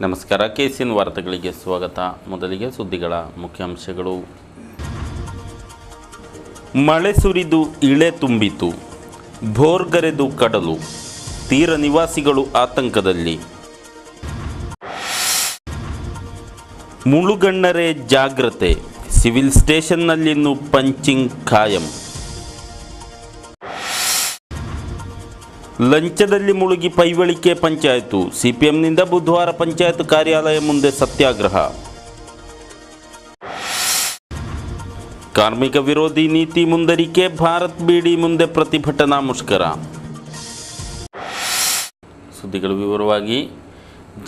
ನಮಸ್ಕಾರ. ಕೆಸಿಎನ್ ವಾರ್ತೆಗಳಿಗೆ ಸ್ವಾಗತ. ಮೊದಲಿಗೆ ಸುದ್ದಿಗಳ ಮುಖ್ಯಾಂಶಗಳು. ಮಳೆ ಸುರಿದು ಇಳೆ ತುಂಬಿತು, ಭೋರ್ಗರೆದು ಕಡಲು, ತೀರ ನಿವಾಸಿಗಳು ಆತಂಕದಲ್ಲಿ. ಮುಳುಗಣ್ಣರೆ ಜಾಗ್ರತೆ, ಸಿವಿಲ್ ಸ್ಟೇಷನ್ನಲ್ಲಿನ್ನೂ ಪಂಚಿಂಗ್ ಖಾಯಂ. ಲಂಚದಲ್ಲಿ ಮುಳುಗಿ ಪೈವಳಿಕೆ ಪಂಚಾಯತು, ಸಿಪಿಎಂನಿಂದ ಬುಧವಾರ ಪಂಚಾಯತ್ ಕಾರ್ಯಾಲಯ ಮುಂದೆ ಸತ್ಯಾಗ್ರಹ. ಕಾರ್ಮಿಕ ವಿರೋಧಿ ನೀತಿ ಮುಂದರಿಕೆ, ಭಾರತ್ ಬೀಡಿ ಮುಂದೆ ಪ್ರತಿಭಟನಾ ಮುಷ್ಕರ. ಸುದ್ದಿಗಳು ವಿವರವಾಗಿ.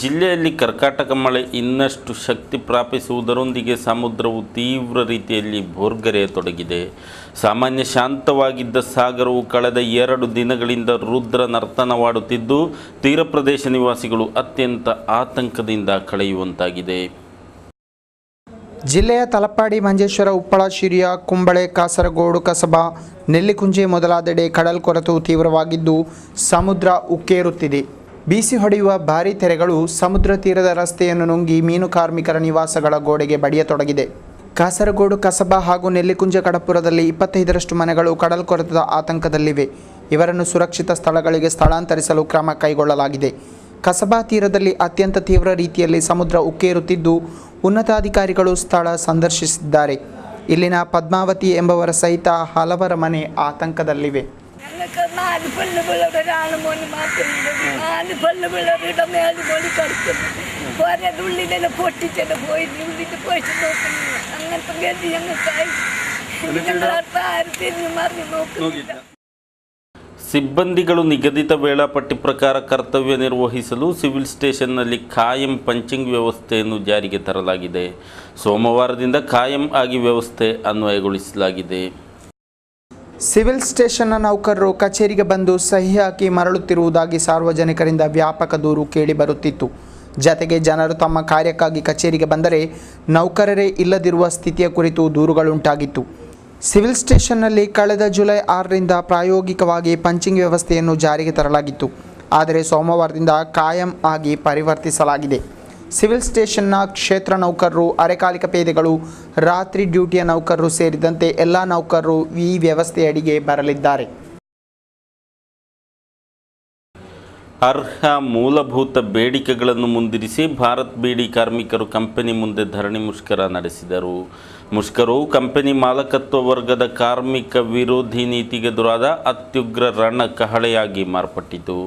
ಜಿಲ್ಲೆಯಲ್ಲಿ ಕರ್ಕಾಟಕ ಮಳೆ ಇನ್ನಷ್ಟು ಶಕ್ತಿ ಪ್ರಾಪಿಸುವುದರೊಂದಿಗೆ ಸಮುದ್ರವು ತೀವ್ರ ರೀತಿಯಲ್ಲಿ ಭೋರ್ಗರೆಯತೊಡಗಿದೆ. ಸಾಮಾನ್ಯ ಶಾಂತವಾಗಿದ್ದ ಸಾಗರವು ಕಳೆದ 2 ದಿನಗಳಿಂದ ರುದ್ರ ನರ್ತನವಾಡುತ್ತಿದ್ದು, ತೀರ ಪ್ರದೇಶ ನಿವಾಸಿಗಳು ಅತ್ಯಂತ ಆತಂಕದಿಂದ ಕಳೆಯುವಂತಾಗಿದೆ. ಜಿಲ್ಲೆಯ ತಲಪಾಡಿ, ಮಂಜೇಶ್ವರ, ಉಪ್ಪಳ, ಶಿರಿಯ, ಕುಂಬಳೆ, ಕಾಸರಗೋಡು, ಕಸಬಾ, ನೆಲ್ಲಿಕುಂಜೆ ಮೊದಲಾದೆಡೆ ಕಡಲ್ಕೊರೆತ ತೀವ್ರವಾಗಿದ್ದು ಸಮುದ್ರ ಉಕ್ಕೇರುತ್ತಿದೆ. ಬೀಸಿ ಹೊಡೆಯುವ ಭಾರೀ ತೆರೆಗಳು ಸಮುದ್ರ ತೀರದ ರಸ್ತೆಯನ್ನು ನುಂಗಿ ಮೀನು ಕಾರ್ಮಿಕರ ನಿವಾಸಗಳ ಗೋಡೆಗೆ ಬಡಿಯತೊಡಗಿದೆ. ಕಾಸರಗೋಡು, ಕಸಬಾ ಹಾಗೂ ನೆಲ್ಲಿಕುಂಜೆ ಕಡಪುರದಲ್ಲಿ 25ರಷ್ಟು ಮನೆಗಳು ಕಡಲ್ಕೊರೆತದ ಆತಂಕದಲ್ಲಿವೆ. ಇವರನ್ನು ಸುರಕ್ಷಿತ ಸ್ಥಳಗಳಿಗೆ ಸ್ಥಳಾಂತರಿಸಲು ಕ್ರಮ ಕೈಗೊಳ್ಳಲಾಗಿದೆ. ಕಸಬಾ ತೀರದಲ್ಲಿ ಅತ್ಯಂತ ತೀವ್ರ ರೀತಿಯಲ್ಲಿ ಸಮುದ್ರ ಉಕ್ಕೇರುತ್ತಿದ್ದು, ಉನ್ನತಾಧಿಕಾರಿಗಳು ಸ್ಥಳ ಸಂದರ್ಶಿಸಿದ್ದಾರೆ. ಇಲ್ಲಿನ ಪದ್ಮಾವತಿ ಎಂಬವರ ಸಹಿತ ಹಲವರ ಮನೆ ಆತಂಕದಲ್ಲಿವೆ. ಸಿಬ್ಬಂದಿಗಳು ನಿಗದಿತ ವೇಳಾಪಟ್ಟಿ ಪ್ರಕಾರ ಕರ್ತವ್ಯ ನಿರ್ವಹಿಸಲು ಸಿವಿಲ್ ಸ್ಟೇಷನ್ನಲ್ಲಿ ಖಾಯಂ ಪಂಚಿಂಗ್ ವ್ಯವಸ್ಥೆಯನ್ನು ಜಾರಿಗೆ ತರಲಾಗಿದೆ. ಸೋಮವಾರದಿಂದ ಖಾಯಂ ಆಗಿ ವ್ಯವಸ್ಥೆ ಅನ್ವಯಗೊಳಿಸಲಾಗಿದೆ. ಸಿವಿಲ್ ಸ್ಟೇಷನ್ನ ನೌಕರರು ಕಚೇರಿಗೆ ಬಂದು ಸಹಿ ಹಾಕಿ ಮರಳುತ್ತಿರುವುದಾಗಿ ಸಾರ್ವಜನಿಕರಿಂದ ವ್ಯಾಪಕ ದೂರು ಕೇಳಿಬರುತ್ತಿತ್ತು. ಜತೆಗೆ ಜನರು ತಮ್ಮ ಕಾರ್ಯಕ್ಕಾಗಿ ಕಚೇರಿಗೆ ಬಂದರೆ ನೌಕರರೇ ಇಲ್ಲದಿರುವ ಸ್ಥಿತಿಯ ಕುರಿತು ದೂರುಗಳುಂಟಾಗಿತ್ತು. ಸಿವಿಲ್ ಸ್ಟೇಷನ್ನಲ್ಲಿ ಕಳೆದ ಜುಲೈ 6ರಿಂದ ಪ್ರಾಯೋಗಿಕವಾಗಿ ಪಂಚಿಂಗ್ ವ್ಯವಸ್ಥೆಯನ್ನು ಜಾರಿಗೆ ತರಲಾಗಿತ್ತು. ಆದರೆ ಸೋಮವಾರದಿಂದ ಖಾಯಂ ಆಗಿ ಪರಿವರ್ತಿಸಲಾಗಿದೆ. ಸಿವಿಲ್ ಸ್ಟೇಷನ್ನ ಕ್ಷೇತ್ರ ನೌಕರರು, ಅರೆಕಾಲಿಕ ಪೇದೆಗಳು, ರಾತ್ರಿ ಡ್ಯೂಟಿಯ ನೌಕರರು ಸೇರಿದಂತೆ ಎಲ್ಲ ನೌಕರರು ಈ ವ್ಯವಸ್ಥೆಯಡಿಗೆ ಬರಲಿದ್ದಾರೆ. ಅರ್ಹ ಮೂಲಭೂತ ಬೇಡಿಕೆಗಳನ್ನು ಮುಂದಿರಿಸಿ ಭಾರತ್ ಬೀಡಿ ಕಾರ್ಮಿಕರು ಕಂಪನಿ ಮುಂದೆ ಧರಣಿ ಮುಷ್ಕರ ನಡೆಸಿದರು. ಮುಷ್ಕರವು ಕಂಪನಿ ಮಾಲಕತ್ವ ವರ್ಗದ ಕಾರ್ಮಿಕ ವಿರೋಧಿ ನೀತಿಗೆ ಎದುರಾದ ಅತ್ಯುಗ್ರ ರಣ ಕಹಳೆಯಾಗಿ ಮಾರ್ಪಟ್ಟಿತು.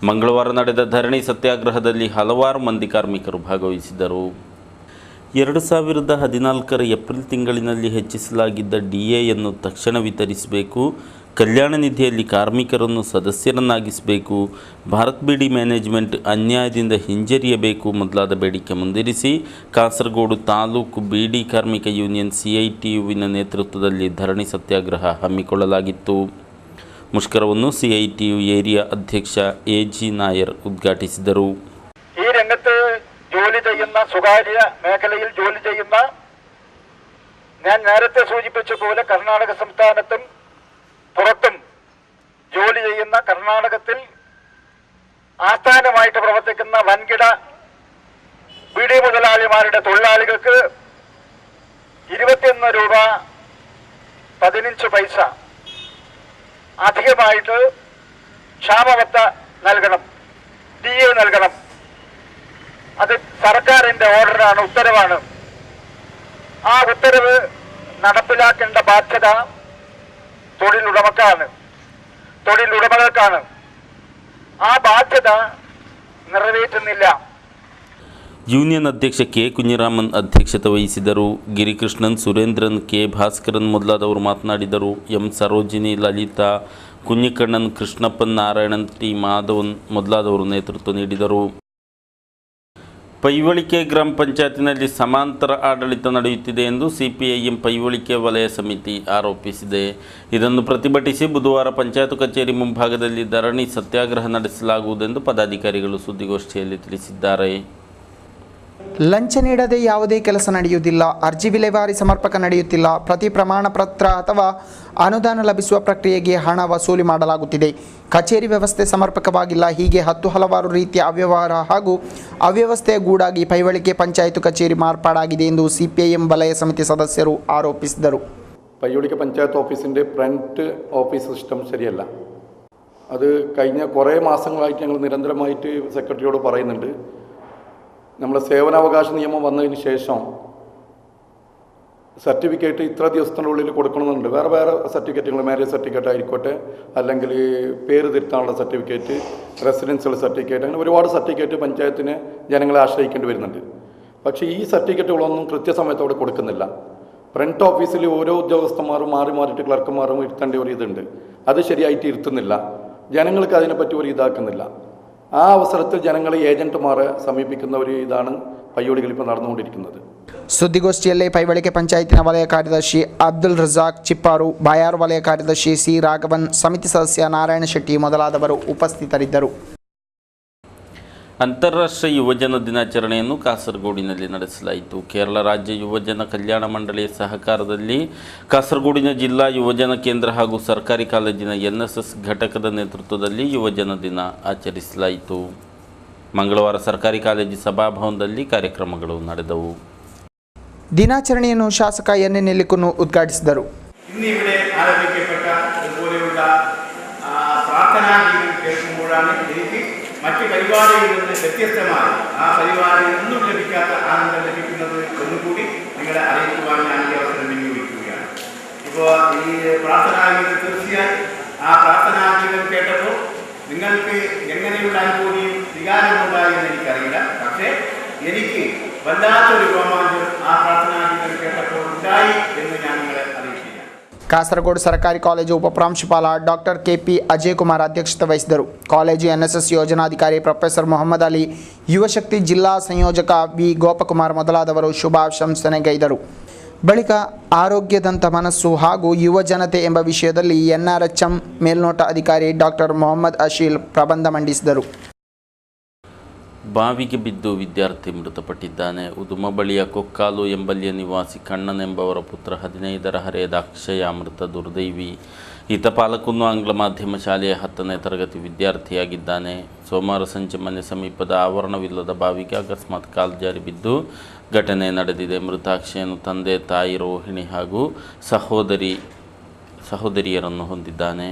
ಮಂಗಳವಾರ ನಡೆದ ಧರಣಿ ಸತ್ಯಾಗ್ರಹದಲ್ಲಿ ಹಲವಾರು ಮಂದಿ ಕಾರ್ಮಿಕರು ಭಾಗವಹಿಸಿದರು. 2014ರ ಏಪ್ರಿಲ್ ತಿಂಗಳಿನಲ್ಲಿ ಹೆಚ್ಚಿಸಲಾಗಿದ್ದ DAಯನ್ನು ತಕ್ಷಣ ವಿತರಿಸಬೇಕು, ಕಲ್ಯಾಣ ನಿಧಿಯಲ್ಲಿ ಕಾರ್ಮಿಕರನ್ನು ಸದಸ್ಯರನ್ನಾಗಿಸಬೇಕು, ಭಾರತ್ ಬೀಡಿ ಮ್ಯಾನೇಜ್ಮೆಂಟ್ ಅನ್ಯಾಯದಿಂದ ಹಿಂಜರಿಯಬೇಕು ಮೊದಲಾದ ಬೇಡಿಕೆ ಮುಂದಿರಿಸಿ ಕಾಸರಗೋಡು ತಾಲೂಕು ಬೀಡಿ ಕಾರ್ಮಿಕ ಯೂನಿಯನ್ CITUವಿನ ನೇತೃತ್ವದಲ್ಲಿ ಧರಣಿ ಸತ್ಯಾಗ್ರಹ ಹಮ್ಮಿಕೊಳ್ಳಲಾಗಿತ್ತು. മുഷ്കരವನ್ನು CITU ഏരിയ അധ്യക്ഷ AG നായർ ഉദ്ഘാಟಿಸಿದರು. ഈ രംഗത്ത് ജോലി ചെയ്യുന്ന സ്വകാര്യ മേഖലയിൽ ജോലി ചെയ്യുന്ന ഞാൻ നേരത്തെ സൂചിപ്പിച്ച പോലെ കർണാടക സംസ്ഥാനത്തും പുറത്തും ജോലി ചെയ്യുന്ന കർണാടകത്തിൽ ആസ്ഥാനമായിട്ട് പ്രവർത്തിക്കുന്ന വൻകിട ബീഡി മുതലാളിമാരുടെ തൊഴിലാളികൾക്ക് 21 രൂപ 15 പൈസ അധികമായിട്ട് ക്ഷാമബത്ത നൽകണം, DA നൽകണം. അത് സർക്കാരിൻ്റെ ഓർഡറാണ്, ഉത്തരവാണ്. ആ ഉത്തരവ് നടപ്പിലാക്കേണ്ട ബാധ്യത തൊഴിലുടമകൾക്കാണ്. ആ ബാധ്യത നിറവേറ്റുന്നില്ല. ಯೂನಿಯನ್ ಅಧ್ಯಕ್ಷ K. ಕುഞ്ഞിರಾಮನ್ ಅಧ್ಯಕ್ಷತೆ ವಹಿಸಿದರು. ಗಿರಿಕೃಷ್ಣನ್, ಸುರೇಂದ್ರನ್, K. ಭಾಸ್ಕರನ್ ಮೊದಲಾದವರು ಮಾತನಾಡಿದರು. ಎಂ. ಸರೋಜಿನಿ, ಲಲಿತಾ, ಕುഞ്ഞിಕಣ್ಣನ್, ಕೃಷ್ಣಪ್ಪನ್, ನಾರಾಯಣನ್, T. ಮಾಧವನ್ ಮೊದಲಾದವರು ನೇತೃತ್ವ ನೀಡಿದರು. ಪೈವಳಿಕೆ ಗ್ರಾಮ ಪಂಚಾಯತಿನಲ್ಲಿ ಸಮಾಂತರ ಆಡಳಿತ ನಡೆಯುತ್ತಿದೆ ಎಂದು CPIM ಪೈವಳಿಕೆ ವಲಯ ಸಮಿತಿ ಆರೋಪಿಸಿದೆ. ಇದನ್ನು ಪ್ರತಿಭಟಿಸಿ ಬುಧವಾರ ಪಂಚಾಯತ್ ಕಚೇರಿ ಮುಂಭಾಗದಲ್ಲಿ ಧರಣಿ ಸತ್ಯಾಗ್ರಹ ನಡೆಸಲಾಗುವುದೆಂದು ಪದಾಧಿಕಾರಿಗಳು ಸುದ್ದಿಗೋಷ್ಠಿಯಲ್ಲಿ ತಿಳಿಸಿದ್ದಾರೆ. ಲಂಚ ನೀಡದೆ ಯಾವುದೇ ಕೆಲಸ ನಡೆಯುವುದಿಲ್ಲ. ಅರ್ಜಿ ವಿಲೇವಾರಿ ಸಮರ್ಪಕ ನಡೆಯುತ್ತಿಲ್ಲ. ಪ್ರತಿ ಪ್ರಮಾಣ ಪತ್ರ ಅಥವಾ ಅನುದಾನ ಲಭಿಸುವ ಪ್ರಕ್ರಿಯೆಗೆ ಹಣ ವಸೂಲಿ ಮಾಡಲಾಗುತ್ತಿದೆ. ಕಚೇರಿ ವ್ಯವಸ್ಥೆ ಸಮರ್ಪಕವಾಗಿಲ್ಲ. ಹೀಗೆ ಹಲವಾರು ರೀತಿಯ ಅವ್ಯವಹಾರ ಹಾಗೂ ಅವ್ಯವಸ್ಥೆಯ ಗೂಡಾಗಿ ಪೈವಳಿಕೆ ಪಂಚಾಯತ್ ಕಚೇರಿ ಮಾರ್ಪಾಡಾಗಿದೆ ಎಂದು ಸಿಪಿಐಎಂ ವಲಯ ಸಮಿತಿ ಸದಸ್ಯರು ಆರೋಪಿಸಿದರು. പയ്യോളിക്ക പഞ്ചായത്ത് ഓഫീസിൻ്റെ ഫ്രണ്ട് ഓഫീസ് സിസ്റ്റം ശരിയല്ല. അത് കഴിഞ്ഞ കുറേ മാസങ്ങളായിട്ട് ഞങ്ങൾ നിരന്തരമായിട്ട് സെക്രട്ടറിയോട് പറയുന്നുണ്ട്. നമ്മുടെ സേവനാവകാശ നിയമം വന്നതിന് ശേഷം സർട്ടിഫിക്കറ്റ് ഇത്ര ദിവസത്തിനുള്ളിൽ കൊടുക്കണമെന്നുണ്ട്. വേറെ സർട്ടിഫിക്കറ്റുകൾ, മാരേജ് സർട്ടിഫിക്കറ്റ് ആയിക്കോട്ടെ, അല്ലെങ്കിൽ പേര് തിരുത്താനുള്ള സർട്ടിഫിക്കറ്റ്, റെസിഡൻഷ്യൽ സർട്ടിഫിക്കറ്റ്, അങ്ങനെ ഒരുപാട് സർട്ടിഫിക്കറ്റ് പഞ്ചായത്തിന് ജനങ്ങളെ ആശ്രയിക്കേണ്ടി വരുന്നുണ്ട്. പക്ഷേ ഈ സർട്ടിഫിക്കറ്റുകളൊന്നും കൃത്യസമയത്ത് അവിടെ കൊടുക്കുന്നില്ല. ഫ്രണ്ട് ഓഫീസിൽ ഓരോ ഉദ്യോഗസ്ഥന്മാരും മാറിയിട്ട് ക്ലർക്കുമാരും ഇരുത്തേണ്ട ഒരു ഇതുണ്ട്. അത് ശരിയായിട്ട് ഇരുത്തുന്നില്ല. ജനങ്ങൾക്ക് അതിനെപ്പറ്റി ഒരു ഇതാക്കുന്നില്ല. ആ അവസരത്തിൽ ജനങ്ങളെ ഏജന്റുമാരെ സമീപിക്കുന്ന ഒരു ഇതാണ് പയ്യോളിയിൽ ഇപ്പോൾ നടന്നുകൊണ്ടിരിക്കുന്നത്. ಸುದ್ದಿಗೋಷ್ಠಿಯಲ್ಲಿ ಪೈವಳಿಕೆ ಪಂಚಾಯತಿನ ವಲಯ ಕಾರ್ಯದರ್ಶಿ ಅಬ್ದುಲ್ ರಜಾಕ್ ಚಿಪ್ಪಾರು, ಬಾಯಾರು ವಲಯ ಕಾರ್ಯದರ್ಶಿ ಸಿ ರಾಘವನ್, ಸಮಿತಿ ಸದಸ್ಯ ನಾರಾಯಣ ಶೆಟ್ಟಿ ಮೊದಲಾದವರು ಉಪಸ್ಥಿತರಿದ್ದರು. ಅಂತಾರಾಷ್ಟ್ರೀಯ ಯುವಜನ ದಿನಾಚರಣೆಯನ್ನು ಕಾಸರಗೋಡಿನಲ್ಲಿ ನಡೆಸಲಾಯಿತು. ಕೇರಳ ರಾಜ್ಯ ಯುವಜನ ಕಲ್ಯಾಣ ಮಂಡಳಿಯ ಸಹಕಾರದಲ್ಲಿ ಕಾಸರಗೋಡಿನ ಜಿಲ್ಲಾ ಯುವಜನ ಕೇಂದ್ರ ಹಾಗೂ ಸರ್ಕಾರಿ ಕಾಲೇಜಿನ NSS ಘಟಕದ ನೇತೃತ್ವದಲ್ಲಿ ಯುವಜನ ದಿನ ಆಚರಿಸಲಾಯಿತು. ಮಂಗಳವಾರ ಸರ್ಕಾರಿ ಕಾಲೇಜು ಸಭಾಭವನದಲ್ಲಿ ಕಾರ್ಯಕ್ರಮಗಳು ನಡೆದವು. ದಿನಾಚರಣೆಯನ್ನು ಶಾಸಕ ಎನ್ ನೆಲ್ಲಿಕುನ್ನು ಉದ್ಘಾಟಿಸಿದರು. ഇന്നിവിടെ ആരംഭിക്കപ്പെട്ട ഇതുപോലെയുള്ള പ്രാർത്ഥനാ ഗീതം കേൾക്കുമ്പോഴാണ് എനിക്ക് മറ്റ് പരിപാടികളിൽ നിന്ന് വ്യത്യസ്തമായി ആ പരിപാടിയിൽ ഒന്നും ലഭിക്കാത്ത ആനന്ദം ലഭിക്കുന്നത് ഒന്നുകൂടി നിങ്ങളെ അറിയിക്കുവാൻ ഞാൻ ഈ അവസരം വിനിയോഗിക്കുകയാണ്. ഇപ്പോൾ ഈ പ്രാർത്ഥനാ ഗീതം തീർച്ചയായും ആ പ്രാർത്ഥനാ ഗീതം കേട്ടപ്പോൾ നിങ്ങൾക്ക് എങ്ങനെയുള്ള അനുഭൂതിയും വികാരമുണ്ടായി എന്ന് എനിക്കറിയില്ല. പക്ഷേ എനിക്ക് വല്ലാത്തൊരു രോമാഞ്ചം ആ പ്രാർത്ഥനാ ഗീതം കേട്ടപ്പോൾ ഉണ്ടായി എന്ന് ഞാൻ നിങ്ങളെ അറിയിക്കുകയാണ്. ಕಾಸರಗೋಡು ಸರ್ಕಾರಿ ಕಾಲೇಜು ಉಪಪ್ರಾಂಶುಪಾಲ ಡಾಕ್ಟರ್ KP ಅಜಯ್ ಕುಮಾರ್ ಅಧ್ಯಕ್ಷತೆ ವಹಿಸಿದರು. ಕಾಲೇಜು NSS ಯೋಜನಾಧಿಕಾರಿ ಪ್ರೊಫೆಸರ್ ಮೊಹಮ್ಮದ್ ಅಲಿ, ಯುವಶಕ್ತಿ ಜಿಲ್ಲಾ ಸಂಯೋಜಕ ವಿ ಗೋಪಕುಮಾರ್ ಮೊದಲಾದವರು ಶುಭಾಶಂಸನೆಗೈದರು. ಬಳಿಕ ಆರೋಗ್ಯದಂತ ಮನಸ್ಸು ಹಾಗೂ ಯುವ ಜನತೆ ಎಂಬ ವಿಷಯದಲ್ಲಿ NRHM ಮೇಲ್ನೋಟ ಅಧಿಕಾರಿ ಡಾಕ್ಟರ್ ಮೊಹಮ್ಮದ್ ಅಶೀಲ್ ಪ್ರಬಂಧ ಮಂಡಿಸಿದರು. ಬಾವಿಗೆ ಬಿದ್ದು ವಿದ್ಯಾರ್ಥಿ ಮೃತಪಟ್ಟಿದ್ದಾನೆ. ಉದುಮ ಬಳಿಯ ಕೊಕ್ಕಾಲು ಎಂಬಲ್ಲಿಯ ನಿವಾಸಿ ಕಣ್ಣನ್ ಎಂಬವರ ಪುತ್ರ 15ರ ಹರೆಯದ ಅಕ್ಷಯ ಮೃತ ದುರ್ದೈವಿ. ಈತ ಪಾಲಕುನ್ನು ಆಂಗ್ಲ ಮಾಧ್ಯಮ ಶಾಲೆಯ 10ನೇ ತರಗತಿ ವಿದ್ಯಾರ್ಥಿಯಾಗಿದ್ದಾನೆ. ಸೋಮವಾರ ಸಂಜೆ ಮನೆ ಸಮೀಪದ ಆವರಣವಿಲ್ಲದ ಬಾವಿಗೆ ಅಕಸ್ಮಾತ್ ಕಾಲು ಜಾರಿ ಬಿದ್ದು ಘಟನೆ ನಡೆದಿದೆ. ಮೃತ ಅಕ್ಷಯನು ತಂದೆ, ತಾಯಿ ರೋಹಿಣಿ ಹಾಗೂ ಸಹೋದರಿಯರನ್ನು ಹೊಂದಿದ್ದಾನೆ.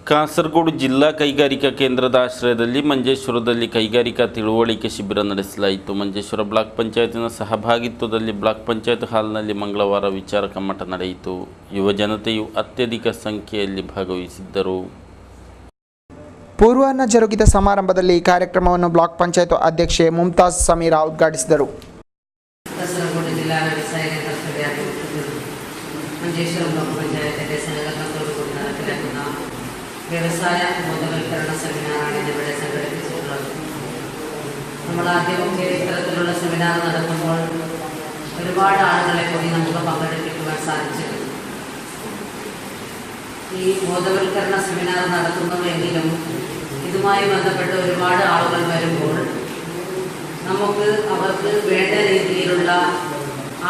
ಕಾಸರಗೋಡು ಜಿಲ್ಲಾ ಕೈಗಾರಿಕಾ ಕೇಂದ್ರದ ಆಶ್ರಯದಲ್ಲಿ ಮಂಜೇಶ್ವರದಲ್ಲಿ ಕೈಗಾರಿಕಾ ತಿಳುವಳಿಕೆ ಶಿಬಿರ ನಡೆಸಲಾಯಿತು. ಮಂಜೇಶ್ವರ ಬ್ಲಾಕ್ ಪಂಚಾಯತಿನ ಸಹಭಾಗಿತ್ವದಲ್ಲಿ ಬ್ಲಾಕ್ ಪಂಚಾಯತ್ ಹಾಲ್ನಲ್ಲಿ ಮಂಗಳವಾರ ವಿಚಾರ ಕಮ್ಮಟ ನಡೆಯಿತು. ಯುವ ಜನತೆಯು ಅತ್ಯಧಿಕ ಸಂಖ್ಯೆಯಲ್ಲಿ ಭಾಗವಹಿಸಿದ್ದರು. ಪೂರ್ವಾಹ್ನ ಜರುಗಿದ ಸಮಾರಂಭದಲ್ಲಿ ಕಾರ್ಯಕ್ರಮವನ್ನು ಬ್ಲಾಕ್ ಪಂಚಾಯತ್ ಅಧ್ಯಕ್ಷೆ ಮುಮ್ತಾಜ್ ಸಮೀರಾ ಉದ್ಘಾಟಿಸಿದರು. കാസർഗോഡ് ജില്ലാ വ്യവസായ മഞ്ചേശ്വരം ബ്ലോക്ക് പഞ്ചായത്തിൻ്റെ സഹകരണത്തോടുകൂടി നടപ്പിലാക്കുന്ന വ്യവസായ ബോധവൽക്കരണ സെമിനാറാണ് ഇവിടെ സംഘടിപ്പിച്ചിട്ടുള്ളത്. നമ്മൾ ആദ്യമൊക്കെ ഇത്തരത്തിലുള്ള സെമിനാർ നടത്തുമ്പോൾ ഒരുപാട് ആളുകളെ കൂടി നമുക്ക് പങ്കെടുപ്പിക്കുവാൻ സാധിച്ചിട്ടുണ്ട്. ഈ ബോധവൽക്കരണ സെമിനാർ നടത്തുന്നുവെങ്കിലും ഇതുമായി ബന്ധപ്പെട്ട് ഒരുപാട് ആളുകൾ വരുമ്പോൾ നമുക്ക് അവർക്ക് വേണ്ട രീതിയിലുള്ള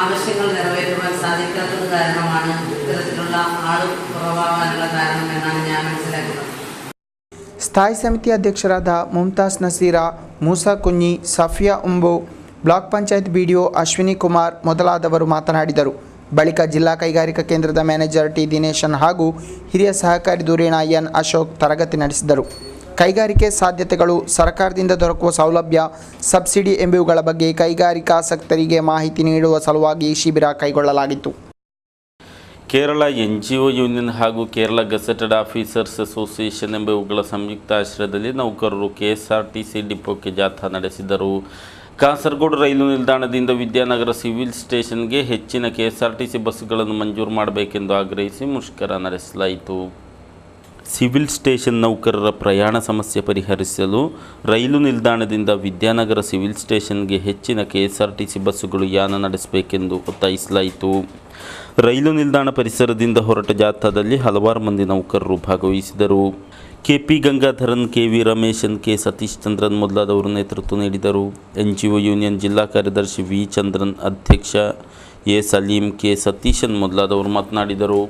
ആവശ്യങ്ങൾ നിറവേറ്റുവാൻ സാധിക്കാത്തത് കാരണമാണ് ഇത്തരത്തിലുള്ള ആള് കുറവാകാനുള്ള കാരണം എന്നാണ് ഞാൻ മനസ്സിലാക്കുന്നത്. ಸ್ಥಾಯಿ ಸಮಿತಿ ಅಧ್ಯಕ್ಷರಾದ ಮುಮ್ತಾಜ್ ನಸೀರಾ, ಮೂಸಾ ಕುഞ്ഞಿ, ಸಫಿಯಾ ಉಂಬು, ಬ್ಲಾಕ್ ಪಂಚಾಯತ್ BDO ಅಶ್ವಿನಿ ಕುಮಾರ್ ಮೊದಲಾದವರು ಮಾತನಾಡಿದರು. ಬಳಿಕ ಜಿಲ್ಲಾ ಕೈಗಾರಿಕಾ ಕೇಂದ್ರದ ಮ್ಯಾನೇಜರ್ T ದಿನೇಶನ್ ಹಾಗೂ ಹಿರಿಯ ಸಹಕಾರಿ ಧುರೀಣ N ಅಶೋಕ್ ತರಗತಿ ನಡೆಸಿದರು. ಕೈಗಾರಿಕೆ ಸಾಧ್ಯತೆಗಳು, ಸರ್ಕಾರದಿಂದ ದೊರಕುವ ಸೌಲಭ್ಯ, ಸಬ್ಸಿಡಿ ಎಂಬುವುಗಳ ಬಗ್ಗೆ ಕೈಗಾರಿಕಾಸಕ್ತರಿಗೆ ಮಾಹಿತಿ ನೀಡುವ ಸಲುವಾಗಿ ಶಿಬಿರ ಕೈಗೊಳ್ಳಲಾಗಿತ್ತು. ಕೇರಳ NGO ಯೂನಿಯನ್ ಹಾಗೂ ಕೇರಳ ಗೆಜೆಟೆಡ್ ಆಫೀಸರ್ಸ್ ಅಸೋಸಿಯೇಷನ್ ಎಂಬುವುಗಳ ಸಂಯುಕ್ತ ಆಶ್ರಯದಲ್ಲಿ ನೌಕರರು KSRTC ಡಿಪೋಕ್ಕೆ ಜಾಥಾ ನಡೆಸಿದರು. ಕಾಸರಗೋಡು ರೈಲು ನಿಲ್ದಾಣದಿಂದ ವಿದ್ಯಾನಗರ ಸಿವಿಲ್ ಸ್ಟೇಷನ್ಗೆ ಹೆಚ್ಚಿನ KSRTC ಬಸ್ಸುಗಳನ್ನು ಮಂಜೂರು ಮಾಡಬೇಕೆಂದು ಆಗ್ರಹಿಸಿ ಮುಷ್ಕರ ನಡೆಸಲಾಯಿತು. ಸಿವಿಲ್ ಸ್ಟೇಷನ್ ನೌಕರರ ಪ್ರಯಾಣ ಸಮಸ್ಯೆ ಪರಿಹರಿಸಲು ರೈಲು ನಿಲ್ದಾಣದಿಂದ ವಿದ್ಯಾನಗರ ಸಿವಿಲ್ ಸ್ಟೇಷನ್ಗೆ ಹೆಚ್ಚಿನ KSRTC ಬಸ್ಸುಗಳು ಯಾನ ನಡೆಸಬೇಕೆಂದು ಒತ್ತಾಯಿಸಲಾಯಿತು. ರೈಲು ನಿಲ್ದಾಣ ಪರಿಸರದಿಂದ ಹೊರಟ ಜಾಥಾದಲ್ಲಿ ಹಲವಾರು ಮಂದಿ ನೌಕರರು ಭಾಗವಹಿಸಿದರು. KP Gangadharan, KV Rameshan, K Satish Chandran ಮೊದಲಾದವರು ನೇತೃತ್ವ ನೀಡಿದರು. NGO ಯೂನಿಯನ್ ಜಿಲ್ಲಾ ಕಾರ್ಯದರ್ಶಿ ವಿ ಚಂದ್ರನ್, ಅಧ್ಯಕ್ಷ ಎ ಸಲೀಂ, ಕೆ ಸತೀಶನ್ ಮೊದಲಾದವರು ಮಾತನಾಡಿದರು.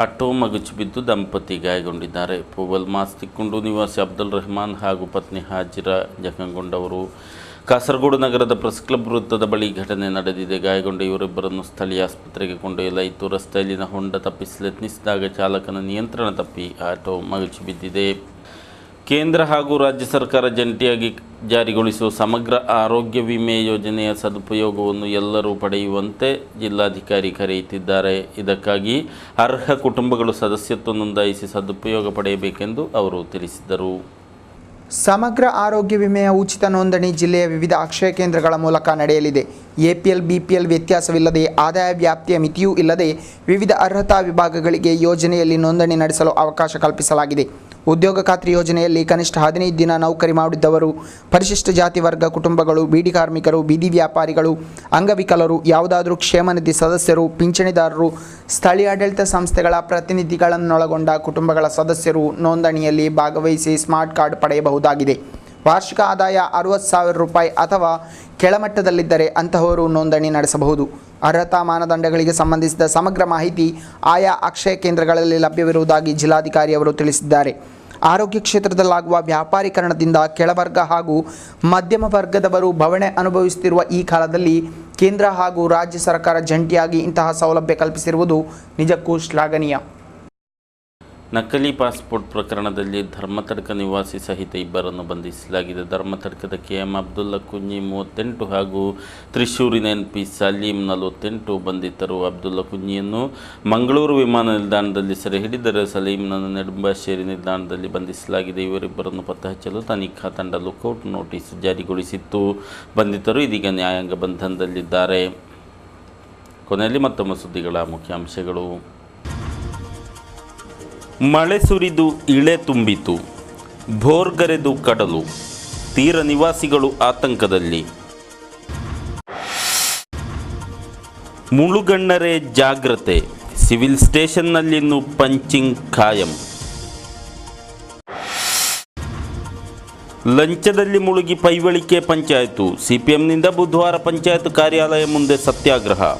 ಆಟೋ ಮಗುಚಿ ಬಿದ್ದು ದಂಪತಿ ಗಾಯಗೊಂಡಿದ್ದಾರೆ. ಪೂವಲ್ ಮಾಸ್ತಿಕುಂಡು ನಿವಾಸಿ ಅಬ್ದುಲ್ ರೆಹಮಾನ್ ಹಾಗೂ ಪತ್ನಿ ಹಾಜಿರಾ ಜಖಂಗೊಂಡವರು. ಕಾಸರಗೋಡು ನಗರದ ಪ್ರೆಸ್ ಕ್ಲಬ್ ವೃತ್ತದ ಬಳಿ ಘಟನೆ ನಡೆದಿದೆ. ಗಾಯಗೊಂಡ ಇವರಿಬ್ಬರನ್ನು ಸ್ಥಳೀಯ ಆಸ್ಪತ್ರೆಗೆ ಕೊಂಡೊಯ್ಯಲಾಯಿತು. ರಸ್ತೆಯಲ್ಲಿನ ಹೊಂಡ ತಪ್ಪಿಸಲು ಯತ್ನಿಸಿದಾಗ ಚಾಲಕನ ನಿಯಂತ್ರಣ ತಪ್ಪಿ ಆಟೋ ಮಗುಚಿ ಬಿದ್ದಿದೆ. ಕೇಂದ್ರ ಹಾಗೂ ರಾಜ್ಯ ಸರ್ಕಾರ ಜಂಟಿಯಾಗಿ ಜಾರಿಗೊಳಿಸುವ ಸಮಗ್ರ ಆರೋಗ್ಯ ವಿಮೆ ಯೋಜನೆಯ ಸದುಪಯೋಗವನ್ನು ಎಲ್ಲರೂ ಪಡೆಯುವಂತೆ ಜಿಲ್ಲಾಧಿಕಾರಿ ಕರೆಯುತ್ತಿದ್ದಾರೆ. ಇದಕ್ಕಾಗಿ ಅರ್ಹ ಕುಟುಂಬಗಳು ಸದಸ್ಯತ್ವ ನೋಂದಾಯಿಸಿ ಸದುಪಯೋಗ ಪಡೆಯಬೇಕೆಂದು ಅವರು ತಿಳಿಸಿದರು. ಸಮಗ್ರ ಆರೋಗ್ಯ ವಿಮೆಯ ಉಚಿತ ನೋಂದಣಿ ಜಿಲ್ಲೆಯ ವಿವಿಧ ಅಕ್ಷಯ ಕೇಂದ್ರಗಳ ಮೂಲಕ ನಡೆಯಲಿದೆ. APL, BPL ವ್ಯತ್ಯಾಸವಿಲ್ಲದೆ, ಆದಾಯ ವ್ಯಾಪ್ತಿಯ ಮಿತಿಯೂ ಇಲ್ಲದೆ ವಿವಿಧ ಅರ್ಹತಾ ವಿಭಾಗಗಳಿಗೆ ಯೋಜನೆಯಲ್ಲಿ ನೋಂದಣಿ ನಡೆಸಲು ಅವಕಾಶ ಕಲ್ಪಿಸಲಾಗಿದೆ. ಉದ್ಯೋಗ ಖಾತ್ರಿ ಯೋಜನೆಯಲ್ಲಿ ಕನಿಷ್ಠ 15 ದಿನ ನೌಕರಿ ಮಾಡಿದ್ದವರು, ಪರಿಶಿಷ್ಟ ಜಾತಿ ವರ್ಗ ಕುಟುಂಬಗಳು, ಬೀಡಿ ಕಾರ್ಮಿಕರು, ಬೀದಿ ವ್ಯಾಪಾರಿಗಳು, ಅಂಗವಿಕಲರು, ಯಾವುದಾದರೂ ಕ್ಷೇಮನಿಧಿ ಸದಸ್ಯರು, ಪಿಂಚಣಿದಾರರು, ಸ್ಥಳೀಯ ಆಡಳಿತ ಸಂಸ್ಥೆಗಳ ಪ್ರತಿನಿಧಿಗಳನ್ನೊಳಗೊಂಡ ಕುಟುಂಬಗಳ ಸದಸ್ಯರು ನೋಂದಣಿಯಲ್ಲಿ ಭಾಗವಹಿಸಿ ಸ್ಮಾರ್ಟ್ ಕಾರ್ಡ್ ಪಡೆಯಬಹುದಾಗಿದೆ. ವಾರ್ಷಿಕ ಆದಾಯ 60,000 ರೂಪಾಯಿ ಅಥವಾ ಕೆಳಮಟ್ಟದಲ್ಲಿದ್ದರೆ ಅಂತಹವರು ನೋಂದಣಿ ನಡೆಸಬಹುದು. ಅರ್ಹತಾ ಮಾನದಂಡಗಳಿಗೆ ಸಂಬಂಧಿಸಿದ ಸಮಗ್ರ ಮಾಹಿತಿ ಆಯಾ ಅಕ್ಷಯ ಕೇಂದ್ರಗಳಲ್ಲಿ ಲಭ್ಯವಿರುವುದಾಗಿ ಜಿಲ್ಲಾಧಿಕಾರಿ ಅವರು ತಿಳಿಸಿದ್ದಾರೆ. ಆರೋಗ್ಯ ಕ್ಷೇತ್ರದಲ್ಲಾಗುವ ವ್ಯಾಪಾರೀಕರಣದಿಂದ ಕೆಳವರ್ಗ ಹಾಗೂ ಮಧ್ಯಮ ವರ್ಗದವರು ಬವಣೆ ಅನುಭವಿಸುತ್ತಿರುವ ಈ ಕಾಲದಲ್ಲಿ ಕೇಂದ್ರ ಹಾಗೂ ರಾಜ್ಯ ಸರ್ಕಾರ ಜಂಟಿಯಾಗಿ ಇಂತಹ ಸೌಲಭ್ಯ ಕಲ್ಪಿಸಿರುವುದು ನಿಜಕ್ಕೂ ಶ್ಲಾಘನೀಯ. ನಕಲಿ ಪಾಸ್ಪೋರ್ಟ್ ಪ್ರಕರಣದಲ್ಲಿ ಧರ್ಮತಡ್ಕ ನಿವಾಸಿ ಸಹಿತ ಇಬ್ಬರನ್ನು ಬಂಧಿಸಲಾಗಿದೆ. ಧರ್ಮತಡ್ಕದ KM ಅಬ್ದುಲ್ಲಾ ಕುಂಜಿ 38 ಹಾಗೂ ತ್ರಿಶೂರಿನ NP ಸಲೀಂ 48 ಬಂಧಿತರು. ಅಬ್ದುಲ್ಲಾ ಕುಂಜಿಯನ್ನು ಮಂಗಳೂರು ವಿಮಾನ ನಿಲ್ದಾಣದಲ್ಲಿ ಸೆರೆ ಹಿಡಿದರೆ ಸಲೀಂನನ್ನು ನೆಡುಂಬಾಶ್ಶೇರಿ ನಿಲ್ದಾಣದಲ್ಲಿ ಬಂಧಿಸಲಾಗಿದೆ. ಇವರಿಬ್ಬರನ್ನು ಪತ್ತೆ ಹಚ್ಚಲು ತನಿಖಾ ತಂಡ ಲುಕೌಟ್ ನೋಟಿಸ್ ಜಾರಿಗೊಳಿಸಿತ್ತು. ಬಂಧಿತರು ಇದೀಗ ನ್ಯಾಯಾಂಗ ಬಂಧನದಲ್ಲಿದ್ದಾರೆ. ಕೊನೆಯಲ್ಲಿ ಮತ್ತೊಮ್ಮೆ ಸುದ್ದಿಗಳ ಮುಖ್ಯಾಂಶಗಳು. ಮಳೆ ಸುರಿದು ಇಳೆ ತುಂಬಿತು, ಭೋರ್ಗರೆದು ಕಡಲು, ತೀರ ನಿವಾಸಿಗಳು ಆತಂಕದಲ್ಲಿ. ಮುಳುಗಣ್ಣರೆ ಜಾಗ್ರತೆ, ಸಿವಿಲ್ ಸ್ಟೇಷನ್ನಲ್ಲಿನ್ನೂ ಪಂಚಿಂಗ್ ಖಾಯಂ. ಲಂಚದಲ್ಲಿ ಮುಳುಗಿ ಪೈವಳಿಕೆ ಪಂಚಾಯತು, CPMನಿಂದ ಬುಧವಾರ ಪಂಚಾಯತ್ ಕಾರ್ಯಾಲಯ ಮುಂದೆ ಸತ್ಯಾಗ್ರಹ.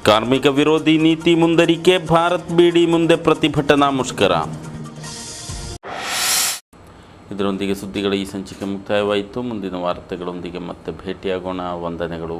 ಕಾರ್ಮಿಕ ವಿರೋಧಿ ನೀತಿ ಮುಂದರಿಕೆ, ಭಾರತ್ ಬೀಡಿ ಮುಂದೆ ಪ್ರತಿಭಟನಾ ಮುಷ್ಕರ. ಇದರೊಂದಿಗೆ ಸುದ್ದಿಗಳ ಈ ಸಂಚಿಕೆ ಮುಕ್ತಾಯವಾಯಿತು. ಮುಂದಿನ ವಾರ್ತೆಗಳೊಂದಿಗೆ ಮತ್ತೆ ಭೇಟಿಯಾಗೋಣ. ವಂದನೆಗಳು.